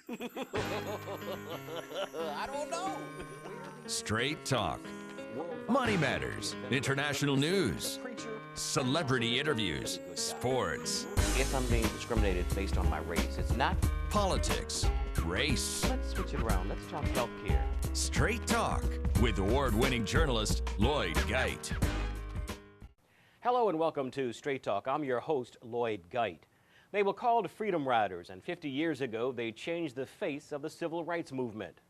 I don't know. Straight talk. Money matters. International news. Celebrity interviews. Sports. If I'm being discriminated based on my race, it's not. Politics. Race. Let's switch it around. Let's talk healthcare. Straight talk with award-winning journalist Lloyd Geit. Hello and welcome to Straight Talk. I'm your host, Lloyd Geit. They were called Freedom Riders, and 50 years ago, they changed the face of the civil rights movement.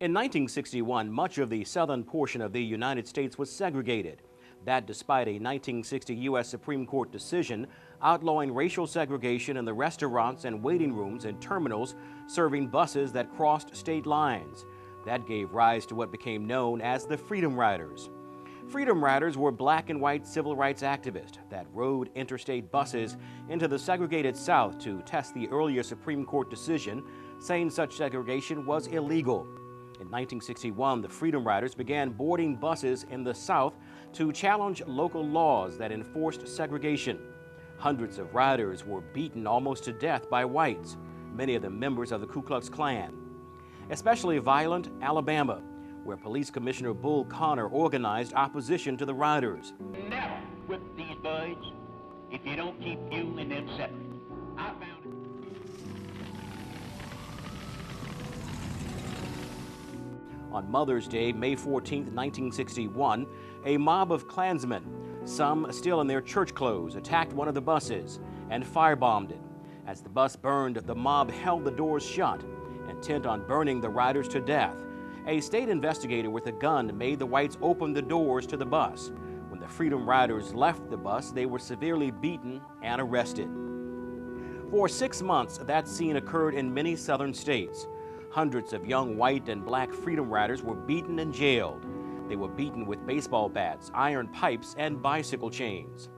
In 1961, much of the southern portion of the United States was segregated. That despite a 1960 U.S. Supreme Court decision outlawing racial segregation in the restaurants and waiting rooms and terminals serving buses that crossed state lines. That gave rise to what became known as the Freedom Riders. Freedom Riders were black and white civil rights activists that rode interstate buses into the segregated South to test the earlier Supreme Court decision saying such segregation was illegal. In 1961, the Freedom Riders began boarding buses in the South to challenge local laws that enforced segregation. Hundreds of riders were beaten almost to death by whites, many of them members of the Ku Klux Klan. Especially violent Alabama, where Police Commissioner Bull Connor organized opposition to the riders. Never whip these boys if you don't keep you and them separate. I found it. On Mother's Day, May 14, 1961, a mob of Klansmen, some still in their church clothes, attacked one of the buses and firebombed it. As the bus burned, the mob held the doors shut, intent on burning the riders to death. A state investigator with a gun made the whites open the doors to the bus. When the Freedom Riders left the bus, they were severely beaten and arrested. For 6 months, that scene occurred in many southern states. Hundreds of young white and black Freedom Riders were beaten and jailed. They were beaten with baseball bats, iron pipes, and bicycle chains.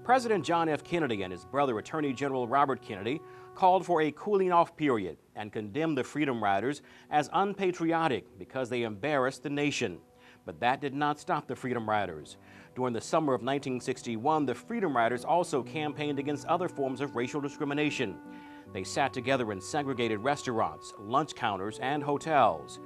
President John F. Kennedy and his brother, Attorney General Robert Kennedy, called for a cooling-off period and condemned the Freedom Riders as unpatriotic because they embarrassed the nation. But that did not stop the Freedom Riders. During the summer of 1961, the Freedom Riders also campaigned against other forms of racial discrimination. They sat together in segregated restaurants, lunch counters, and hotels.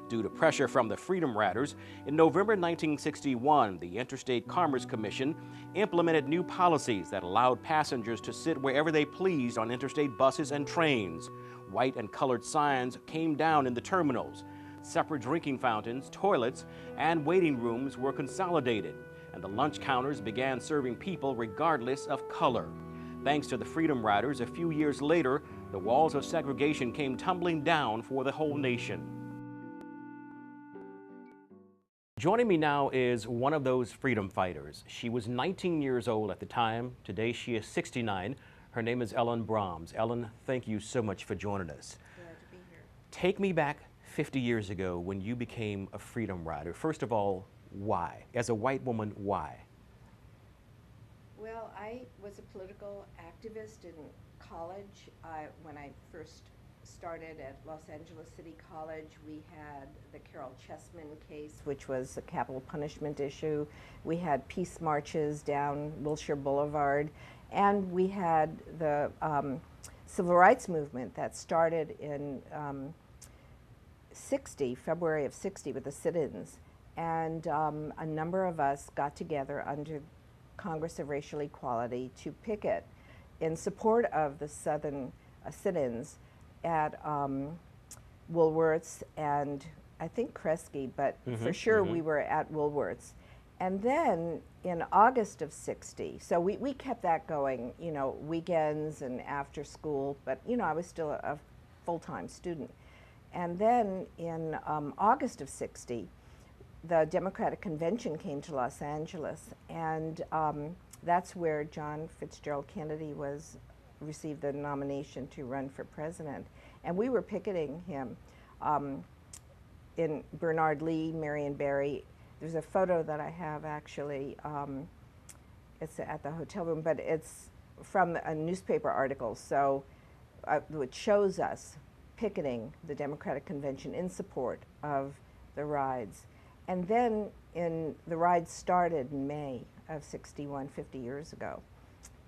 Due to pressure from the Freedom Riders, in November 1961, the Interstate Commerce Commission implemented new policies that allowed passengers to sit wherever they pleased on interstate buses and trains. White and colored signs came down in the terminals. Separate drinking fountains, toilets, and waiting rooms were consolidated, and the lunch counters began serving people regardless of color. Thanks to the Freedom Riders, a few years later, the walls of segregation came tumbling down for the whole nation. Joining me now is one of those freedom fighters. She was 19 years old at the time. Today she is 69. Her name is Ellen Brahms. Ellen, thank you so much for joining us. Glad to be here. Take me back 50 years ago when you became a Freedom Rider. First of all, why? As a white woman, why? Well, I was a political activist in college. When I first started at Los Angeles City College, we had the Carol Chessman case, which was a capital punishment issue. We had peace marches down Wilshire Boulevard, and we had the civil rights movement that started in February of 60 with the sit-ins. And a number of us got together under Congress of Racial Equality to picket in support of the Southern sit-ins at Woolworth's and I think Kresge, but for sure we were at Woolworth's. And then in August of 60, so we kept that going, you know, weekends and after school, but you know, I was still a full-time student. And then in August of 60, the Democratic Convention came to Los Angeles, and that's where John Fitzgerald Kennedy received the nomination to run for president. And we were picketing him in Bernard Lee, Marion Barry. There's a photo that I have actually, it's at the hotel room, but it's from a newspaper article, so it shows us picketing the Democratic Convention in support of the rides. And then the rides started in May of 61, 50 years ago.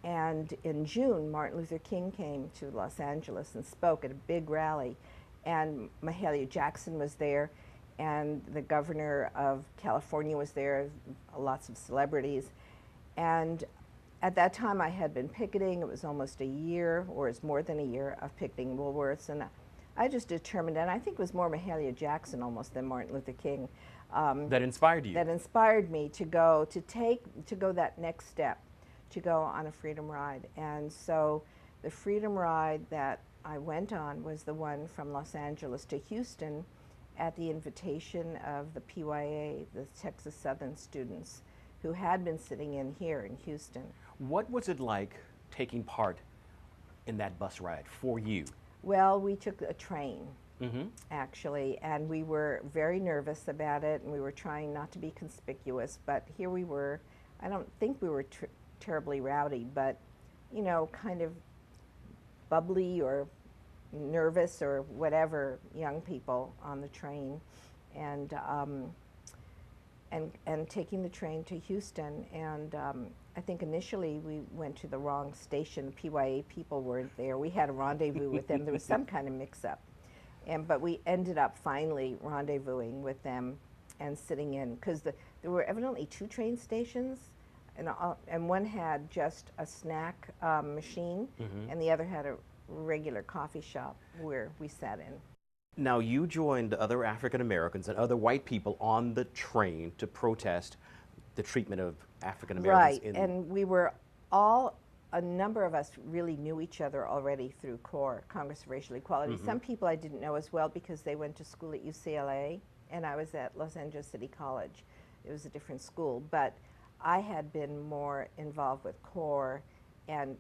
And in June, Martin Luther King came to Los Angeles and spoke at a big rally. and Mahalia Jackson was there, and the governor of California was there, lots of celebrities. And at that time I had been picketing. It was almost a year, or it's more than a year, of picketing Woolworths, and I just determined, and I think it was more Mahalia Jackson almost than Martin Luther King. That inspired you? That inspired me to go that next step, to go on a freedom ride. And so the freedom ride that I went on was the one from Los Angeles to Houston at the invitation of the PYA, the Texas Southern students, who had been sitting in here in Houston. What was it like taking part in that bus ride for you? Well, we took a train, actually, and we were very nervous about it, and we were trying not to be conspicuous, but here we were. I don't think we were terribly rowdy, but, you know, kind of bubbly or nervous or whatever young people on the train, and taking the train to Houston. And I think initially we went to the wrong station. The PYA people weren't there. We had a rendezvous with them. There was some kind of mix-up, but we ended up finally rendezvousing with them and sitting in, because there were evidently 2 train stations, and one had just a snack machine, and the other had a regular coffee shop where we sat in. Now, you joined other African Americans and other white people on the train to protest the treatment of African Americans. Right, and we were all, a number of us really knew each other already through CORE, Congress of Racial Equality. Some people I didn't know as well because they went to school at UCLA, and I was at Los Angeles City College. It was a different school, but I had been more involved with CORE, and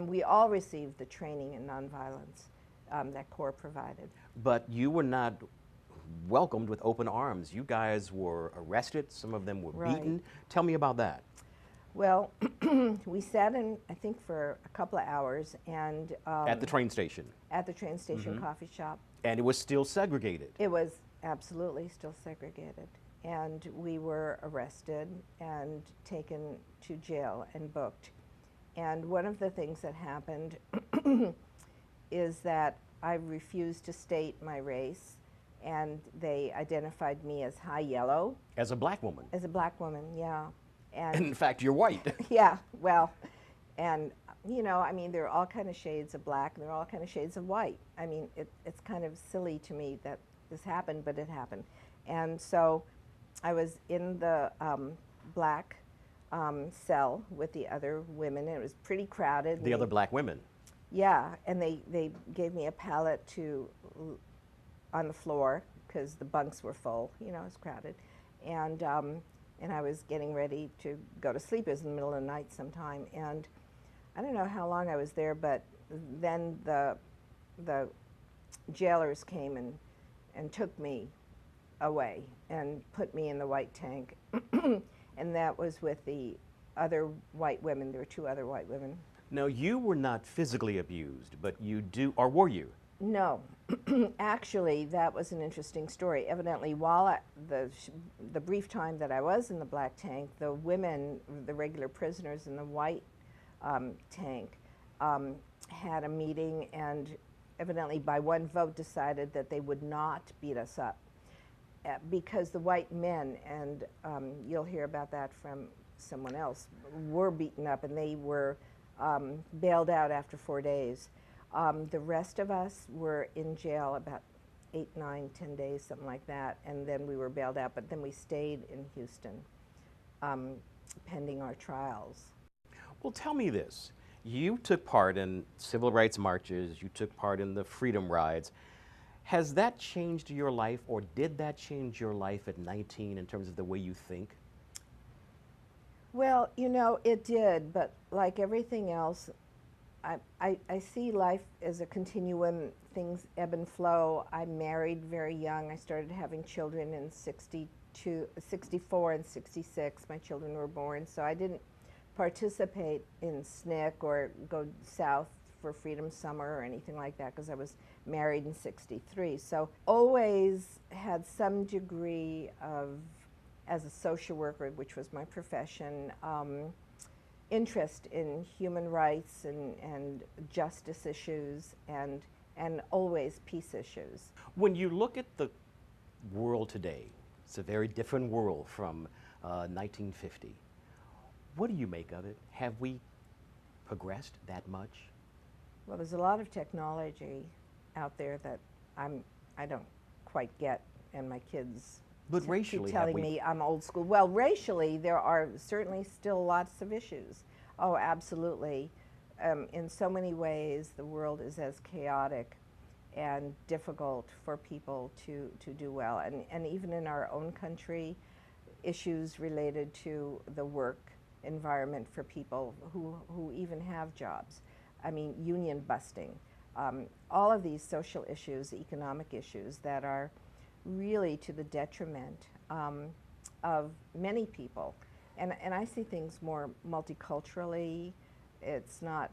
we all received the training in nonviolence that CORE provided. But you were not welcomed with open arms. You guys were arrested. Some of them were beaten. Tell me about that. Well, we sat in, I think, for a couple of hours, and at the train station. At the train station coffee shop. And it was still segregated. It was absolutely still segregated. And we were arrested and taken to jail and booked. And one of the things that happened is that I refused to state my race, and they identified me as high yellow. As a black woman? As a black woman, yeah. And in fact, you're white. Yeah, well, and you know, I mean, there are all kind of shades of black, and there are all kind of shades of white. I mean, it's kind of silly to me that this happened, but it happened. And so I was in the black cell with the other women, and it was pretty crowded. The other black women? Yeah, and they gave me a pallet on the floor because the bunks were full. You know, it was crowded, and I was getting ready to go to sleep. It was in the middle of the night sometime, and I don't know how long I was there, but then the jailers came and took me away and put me in the white tank, and that was with the other white women. There were 2 other white women. Now, you were not physically abused, but you do, or were you? No. Actually, that was an interesting story. Evidently, while the brief time that I was in the black tank, the women, the regular prisoners in the white tank, had a meeting, and evidently by one vote decided that they would not beat us up because the white men, and you'll hear about that from someone else, were beaten up, and they were bailed out after 4 days. The rest of us were in jail about 8, 9, 10 days, something like that, and then we were bailed out, but then we stayed in Houston pending our trials. Well, tell me this. You took part in civil rights marches, you took part in the freedom rides. Has that changed your life, or did that change your life at 19 in terms of the way you think? Well, you know, it did, but like everything else, I see life as a continuum. Things ebb and flow. I married very young. I started having children in 64 and 66. My children were born, so I didn't participate in SNCC or go south for Freedom Summer or anything like that because I was married in 63. So always had some degree of, as a social worker, which was my profession, interest in human rights and justice issues, and and always peace issues. When you look at the world today, it's a very different world from 1950. What do you make of it? Have we progressed that much? Well, there's a lot of technology out there that I don't quite get, and my kids But racially, keep have telling we? me I'm old school. Well, racially, there are certainly still lots of issues. Oh, absolutely. In so many ways, the world is as chaotic and difficult for people to do well. And even in our own country, issues related to the work environment for people who even have jobs. I mean, union busting. All of these social issues, economic issues that are really to the detriment of many people. And I see things more multiculturally. It's not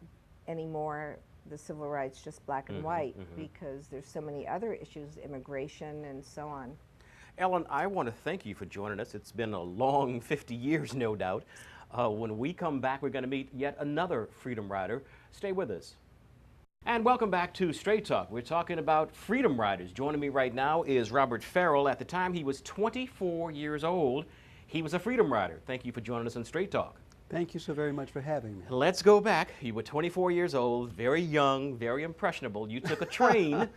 anymore the civil rights just black and white, because there's so many other issues, immigration and so on. Ellen, I want to thank you for joining us. It's been a long 50 years, no doubt. When we come back, we're going to meet yet another Freedom Rider. Stay with us. And welcome back to Straight Talk. We're talking about Freedom Riders. Joining me right now is Robert Ferrell. At the time he was 24 years old, he was a Freedom Rider. Thank you for joining us on Straight Talk. Thank you so very much for having me. Let's go back. You were 24 years old, very young, very impressionable. You took a train.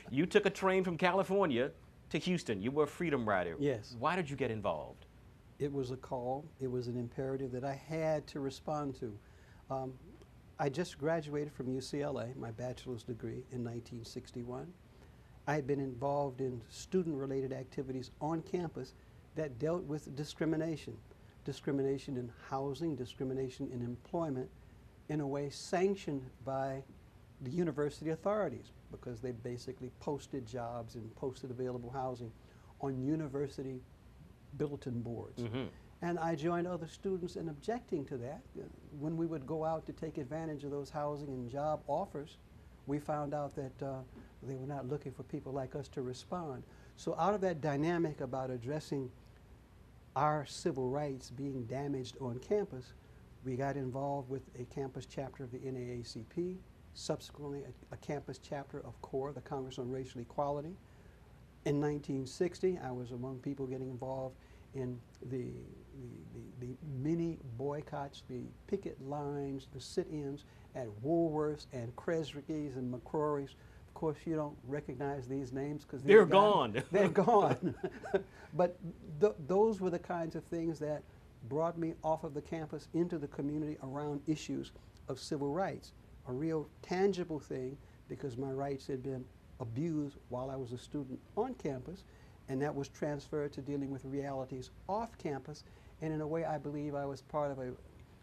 You took a train from California to Houston. You were a Freedom Rider. Yes. Why did you get involved? It was a call. It was an imperative that I had to respond to. I just graduated from UCLA, my bachelor's degree, in 1961. I had been involved in student-related activities on campus that dealt with discrimination. Discrimination in housing, discrimination in employment, in a way sanctioned by the university authorities, because they basically posted jobs and posted available housing on university bulletin boards. And I joined other students in objecting to that. When we would go out to take advantage of those housing and job offers, we found out that they were not looking for people like us to respond. So out of that dynamic about addressing our civil rights being damaged on campus, we got involved with a campus chapter of the NAACP, subsequently a campus chapter of CORE, the Congress on Racial Equality. In 1960, I was among people getting involved in the many boycotts, the picket lines, the sit-ins at Woolworths and Kresge's and McCrory's. Of course, you don't recognize these names because They're gone. They're gone. But those were the kinds of things that brought me off of the campus into the community around issues of civil rights, a real tangible thing, because my rights had been abused while I was a student on campus, and that was transferred to dealing with realities off campus. And in a way, I believe I was part of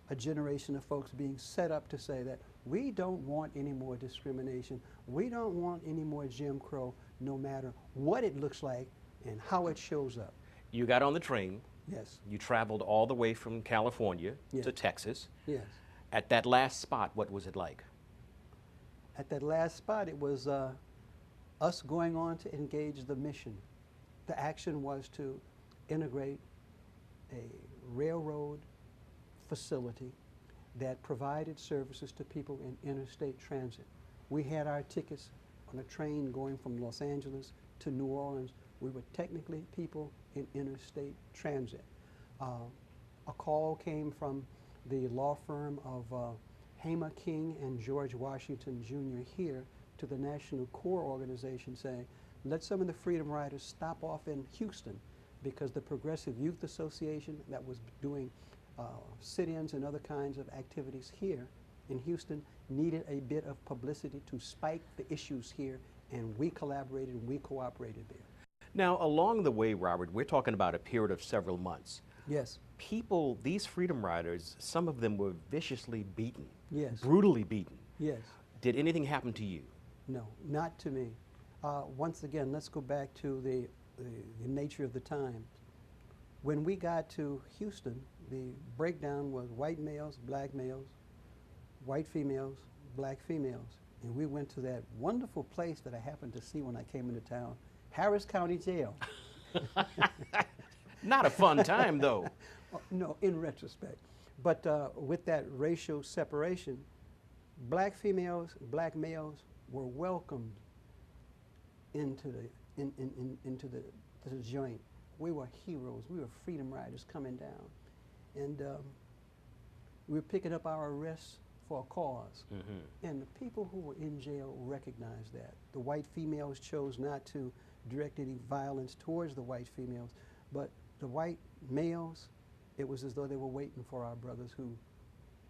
a generation of folks being set up to say that we don't want any more discrimination. We don't want any more Jim Crow, no matter what it looks like and how it shows up. You got on the train. Yes. You traveled all the way from California Yes. to Texas. Yes. At that last spot, what was it like? At that last spot, it was us going on to engage the mission. The action was to integrate a railroad facility that provided services to people in interstate transit. We had our tickets on a train going from Los Angeles to New Orleans. We were technically people in interstate transit. A call came from the law firm of Hamer King and George Washington Jr. here to the National Core Organization saying, let some of the Freedom Riders stop off in Houston, because the Progressive Youth Association that was doing sit-ins and other kinds of activities here in Houston needed a bit of publicity to spike the issues here, and we collaborated and we cooperated there. Now, along the way, Robert, we're talking about a period of several months. Yes. People, these Freedom Riders, some of them were viciously beaten. Yes. Brutally beaten. Yes. Did anything happen to you? No, not to me. Once again, let's go back to the nature of the time. When we got to Houston, the breakdown was white males, black males, white females, black females. And we went to that wonderful place that I happened to see when I came into town, Harris County Jail. Not a fun time, though. No, in retrospect. But with that racial separation, black females, black males were welcomed into the joint. We were heroes. We were freedom riders coming down. And we were picking up our arrests for a cause. And the people who were in jail recognized that. The white females chose not to direct any violence towards the white females, but the white males, it was as though they were waiting for our brothers who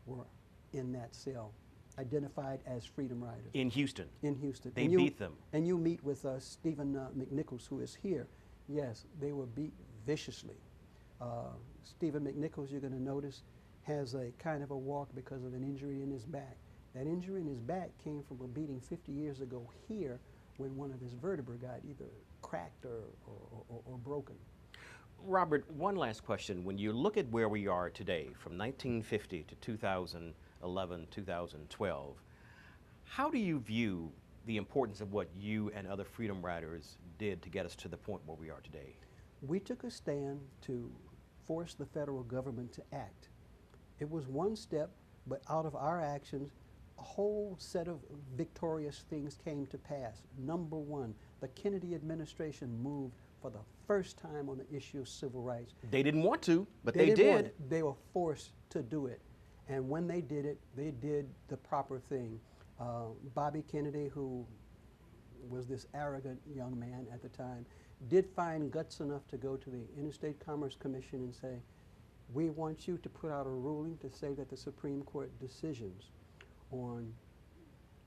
were in that cell, identified as freedom riders. In Houston? In Houston. They beat them. And you meet with Stephen McNichols, who is here. Yes, they were beat viciously. Stephen McNichols, you're going to notice, has a kind of a walk because of an injury in his back. That injury in his back came from a beating 50 years ago here when one of his vertebrae got either cracked or broken. Robert, one last question. When you look at where we are today, from 1950 to 2011, 2012, how do you view the importance of what you and other freedom riders did to get us to the point where we are today? We took a stand to force the federal government to act. It was one step, but out of our actions, a whole set of victorious things came to pass. Number one, the Kennedy administration moved for the first time on the issue of civil rights. They didn't want to, but They they didn't want did. it. They were forced to do it. And when they did it, they did the proper thing. Bobby Kennedy, who was this arrogant young man at the time, did find guts enough to go to the Interstate Commerce Commission and say, we want you to put out a ruling to say that the Supreme Court decisions on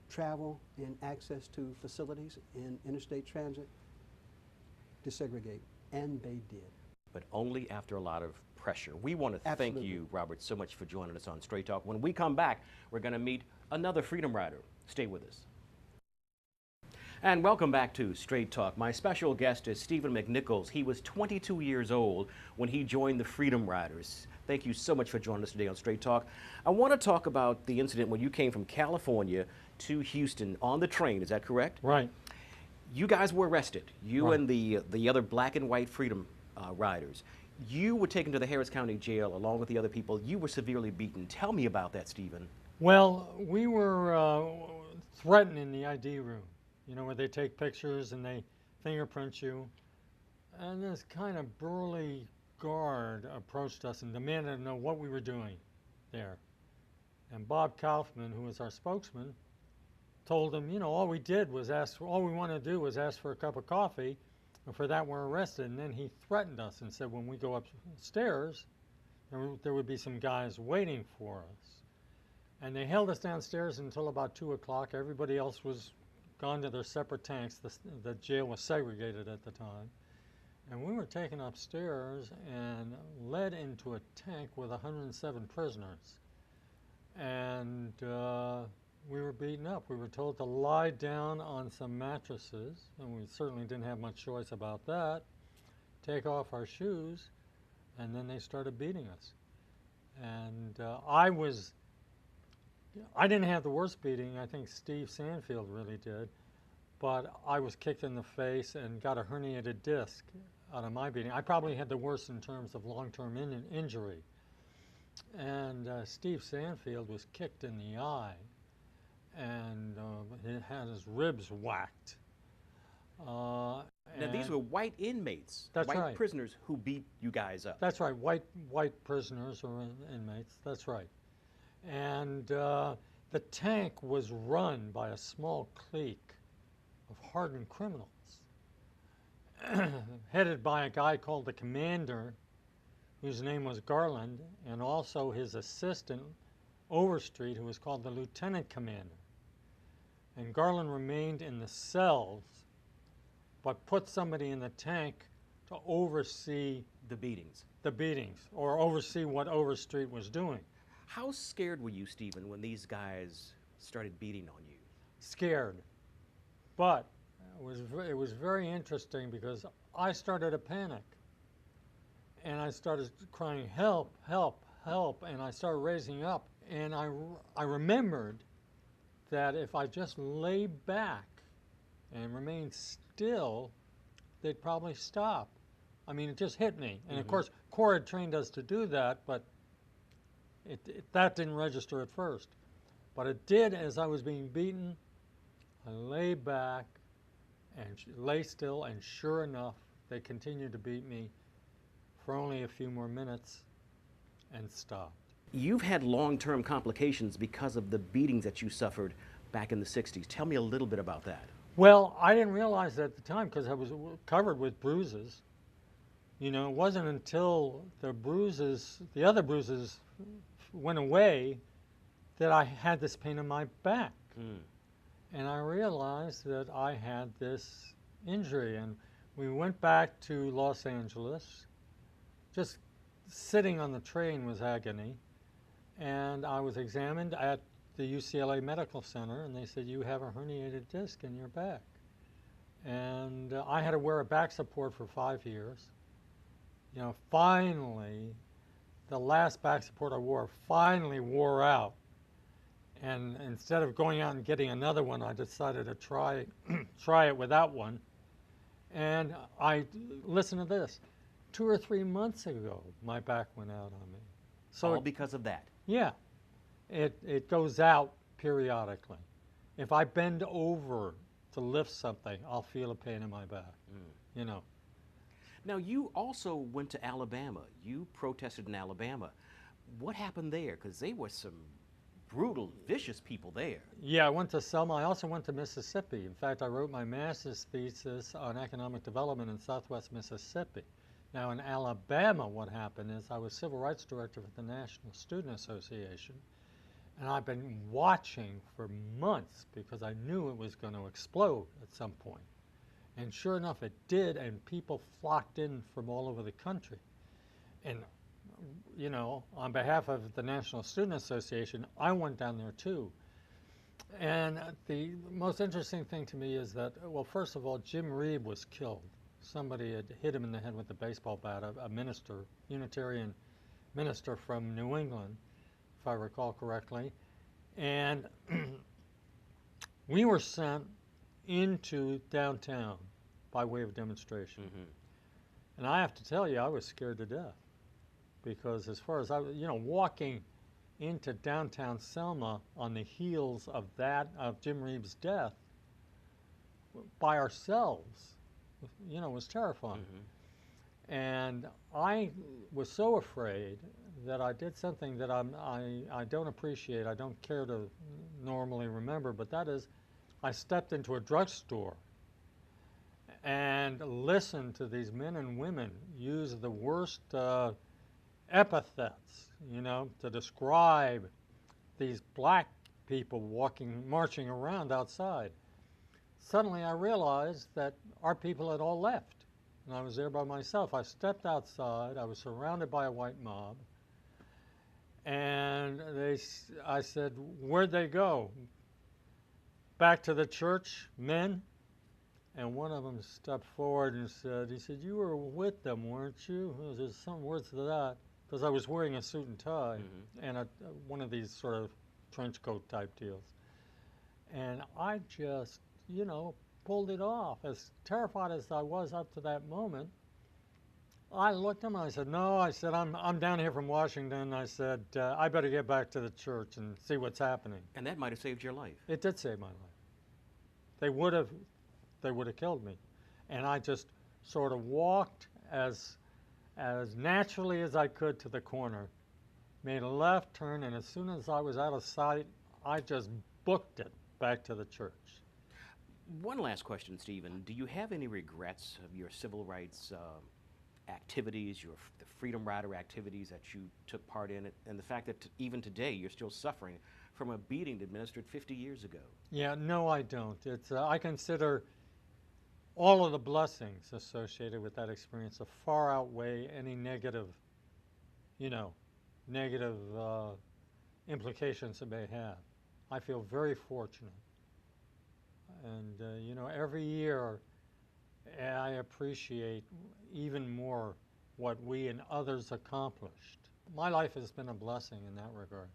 travel and access to facilities in interstate transit desegregate. And they did. But only after a lot of pressure. We want to thank Absolutely. you, Robert, so much for joining us on Straight Talk. When we come back, we're going to meet another freedom rider. Stay with us. And welcome back to Straight Talk. My special guest is Stephen McNichols. He was 22 years old when he joined the Freedom Riders. Thank you so much for joining us today on Straight Talk. I want to talk about the incident when you came from California to Houston on the train. Is that correct? Right. You guys were arrested. You Right. and the other black and white Freedom Riders. You were taken to the Harris County Jail along with the other people. You were severely beaten. Tell me about that, Stephen. Well, we were threatened in the ID room, you know, where they take pictures and they fingerprint you. And this kind of burly guard approached us and demanded to know what we were doing there. And Bob Kaufman, who was our spokesman, told him, you know, all we wanted to do was ask for a cup of coffee, and for that we're arrested. And then he threatened us and said when we go upstairs, there would be some guys waiting for us. And they held us downstairs until about 2 o'clock. Everybody else was gone to their separate tanks. The jail was segregated at the time. And we were taken upstairs and led into a tank with 107 prisoners. And we were beaten up. We were told to lie down on some mattresses, and we certainly didn't have much choice about that. Take off our shoes, and then they started beating us. And I didn't have the worst beating. I think Steve Sanfield really did. But I was kicked in the face and got a herniated disc out of my beating. I probably had the worst in terms of long-term injury. And Steve Sanfield was kicked in the eye, and he had his ribs whacked. Now, these were white inmates, That's white right. prisoners who beat you guys up. That's right, white prisoners or inmates, that's right. And the tank was run by a small clique of hardened criminals, headed by a guy called the commander, whose name was Garland, and also his assistant, Overstreet, who was called the lieutenant commander. And Garland remained in the cells, but put somebody in the tank to oversee The beatings. the beatings, or oversee what Overstreet was doing. How scared were you, Stephen, when these guys started beating on you? Scared. But it was very interesting because I started to panic. And I started crying, help, help, help, and I started raising up. And I remembered that if I just lay back and remained still, they'd probably stop. I mean, it just hit me. And of course, Corps had trained us to do that, but that didn't register at first. But it did as I was being beaten. I lay back and lay still, and sure enough, they continued to beat me for only a few more minutes and stopped. You've had long-term complications because of the beatings that you suffered back in the 60s. Tell me a little bit about that. Well, I didn't realize that at the time because I was covered with bruises. You know, it wasn't until the other bruises went away that I had this pain in my back. And I realized that I had this injury, and we went back to Los Angeles. Just sitting on the train was agony, and I was examined at the UCLA Medical Center, and they said, you have a herniated disc in your back. And I had to wear a back support for 5 years. You know, finally, the last back support I wore finally wore out. And instead of going out and getting another one, I decided to try it without one. And listen to this, 2 or 3 months ago, my back went out on me. So All because of that? Yeah, it goes out periodically. If I bend over to lift something, I'll feel a pain in my back, you know. Now, you also went to Alabama. You protested in Alabama. What happened there? Because they were some brutal, vicious people there. Yeah, I went to Selma. I also went to Mississippi. In fact, I wrote my master's thesis on economic development in Southwest Mississippi. Now, in Alabama, what happened is I was civil rights director for the National Student Association, and I've been watching for months because I knew it was going to explode at some point. And sure enough, it did, and people flocked in from all over the country. And, you know, on behalf of the National Student Association, I went down there too. And the most interesting thing to me is that, well, first of all, Jim Reeb was killed. Somebody had hit him in the head with a baseball bat, a minister, Unitarian minister from New England, if I recall correctly. And we were sent into downtown by way of demonstration. And I have to tell you, I was scared to death because as far as I was, you know, walking into downtown Selma on the heels of Jim Reeb's death by ourselves, you know, was terrifying. And I was so afraid that I did something that I don't appreciate, I don't care to normally remember, but that is I stepped into a drugstore and listened to these men and women use the worst epithets, you know, to describe these black people marching around outside. Suddenly I realized that our people had all left, and I was there by myself. I stepped outside, I was surrounded by a white mob, and I said, where'd they go? Back to the church, men? And one of them stepped forward and said, you were with them, weren't you? There's some words to that, because I was wearing a suit and tie and one of these sort of trench coat type deals. And I just, you know, pulled it off. As terrified as I was up to that moment, I looked at him and I said, no, I said, I'm down here from Washington. I said, I better get back to the church and see what's happening. And that might have saved your life. It did save my life. They would have killed me. And I just sort of walked as naturally as I could to the corner, made a left turn, and as soon as I was out of sight, I just booked it back to the church. One last question, Stephen. Do you have any regrets of your civil rights activities, the Freedom Rider activities that you took part in, and the fact that even today you're still suffering from a beating administered 50 years ago? Yeah, no, I don't. It's I consider all of the blessings associated with that experience far outweigh any negative, you know, implications it may have. I feel very fortunate. And, you know, every year I appreciate even more what we and others accomplished. My life has been a blessing in that regard.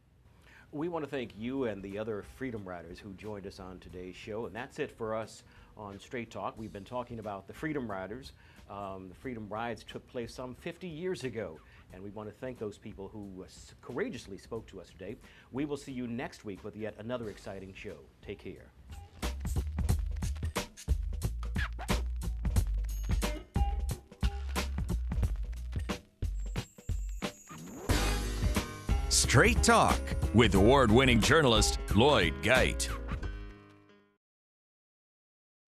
We want to thank you and the other Freedom Riders who joined us on today's show. And that's it for us on Straight Talk. We've been talking about the Freedom Riders. The Freedom Rides took place some 50 years ago. And we want to thank those people who courageously spoke to us today. We will see you next week with yet another exciting show. Take care. Straight Talk with award-winning journalist Lloyd Geit.